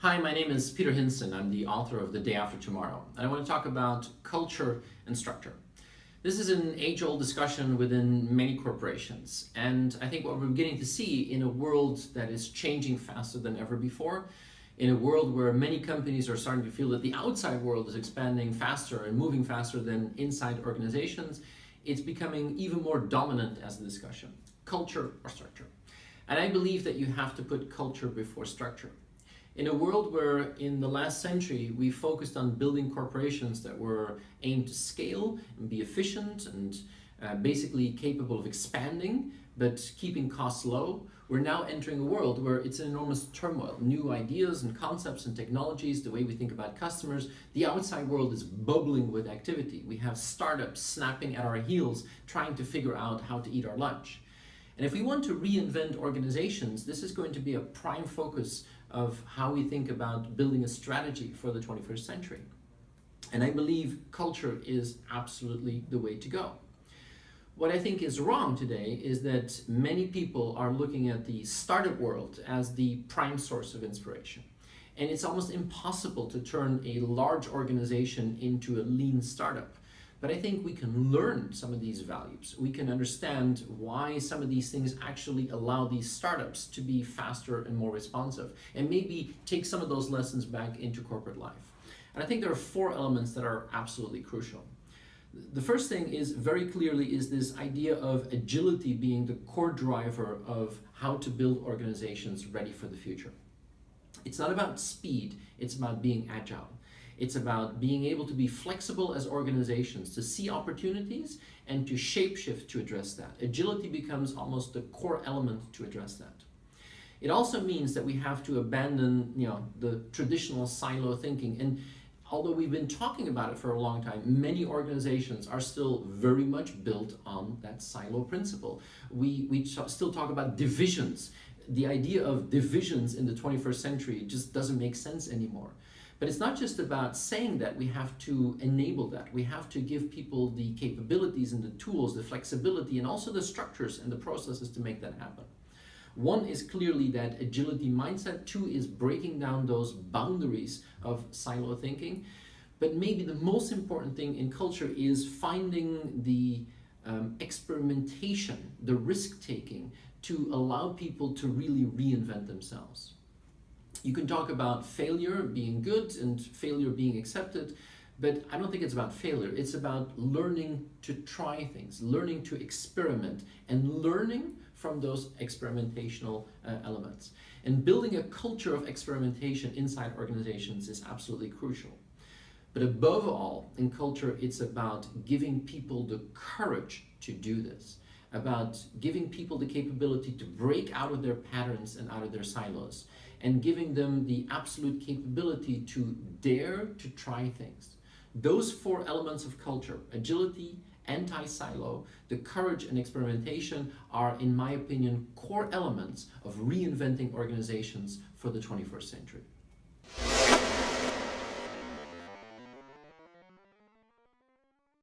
Hi, my name is Peter Hinssen. I'm the author of The Day After Tomorrow, and I want to talk about culture and structure. This is an age-old discussion within many corporations, and I think what we're beginning to see in a world that is changing faster than ever before, in a world where many companies are starting to feel that the outside world is expanding faster and moving faster than inside organizations, it's becoming even more dominant as a discussion. Culture or structure. And I believe that you have to put culture before structure. In a world where in the last century we focused on building corporations that were aimed to scale and be efficient and basically capable of expanding but keeping costs low, we're now entering a world where it's an enormous turmoil. New ideas and concepts and technologies, the way we think about customers, the outside world is bubbling with activity. We have startups snapping at our heels trying to figure out how to eat our lunch. And if we want to reinvent organizations, this is going to be a prime focus of how we think about building a strategy for the 21st century. And I believe culture is absolutely the way to go. What I think is wrong today is that many people are looking at the startup world as the prime source of inspiration. And it's almost impossible to turn a large organization into a lean startup. But I think we can learn some of these values. We can understand why some of these things actually allow these startups to be faster and more responsive, and maybe take some of those lessons back into corporate life. And I think there are four elements that are absolutely crucial. The first thing is very clearly is this idea of agility being the core driver of how to build organizations ready for the future. It's not about speed, it's about being agile. It's about being able to be flexible as organizations, to see opportunities and to shapeshift to address that. Agility becomes almost the core element to address that. It also means that we have to abandon, the traditional silo thinking. And although we've been talking about it for a long time, many organizations are still very much built on that silo principle. We still talk about divisions. The idea of divisions in the 21st century just doesn't make sense anymore. But it's not just about saying that, we have to enable that. We have to give people the capabilities and the tools, the flexibility, and also the structures and the processes to make that happen. One is clearly that agility mindset. Two is breaking down those boundaries of silo thinking. But maybe the most important thing in culture is finding the experimentation, the risk-taking, to allow people to really reinvent themselves. You can talk about failure being good and failure being accepted, but I don't think it's about failure. It's about learning to try things, learning to experiment, and learning from those experimentational elements. And building a culture of experimentation inside organizations is absolutely crucial. But above all, in culture, it's about giving people the courage to do this, about giving people the capability to break out of their patterns and out of their silos, and giving them the absolute capability to dare to try things. Those four elements of culture, agility, anti-silo, the courage and experimentation, are, in my opinion, core elements of reinventing organizations for the 21st century.